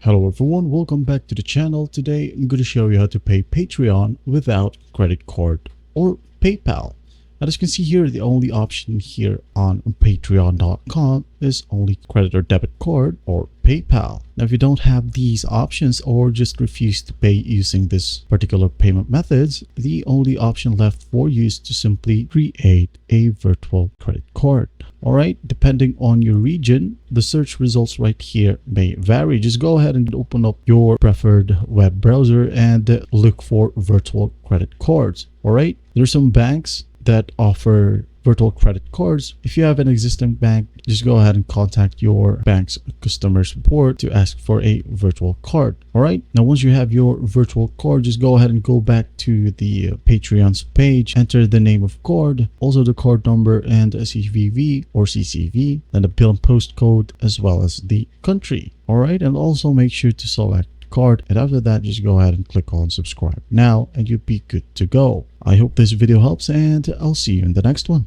Hello everyone, welcome back to the channel. Today I'm going to show you how to pay Patreon without credit card or PayPal. Now, as you can see here, the only option here on patreon.com is only credit or debit card or PayPal. Now, if you don't have these options or just refuse to pay using this particular payment methods, the only option left for you is to simply create a virtual credit card. All right, depending on your region, the search results right here may vary. Just go ahead and open up your preferred web browser and look for virtual credit cards. All right, there's some banks that offer virtual credit cards. If you have an existing bank, just go ahead and contact your bank's customer support to ask for a virtual card. All right, now once you have your virtual card, just go ahead and go back to the Patreon's page, enter the name of card, also the card number and a CVV or CCV, then the bill and postcode as well as the country. All right, and also make sure to select card, and after that just go ahead and click on subscribe now and you'll be good to go. I hope this video helps and I'll see you in the next one.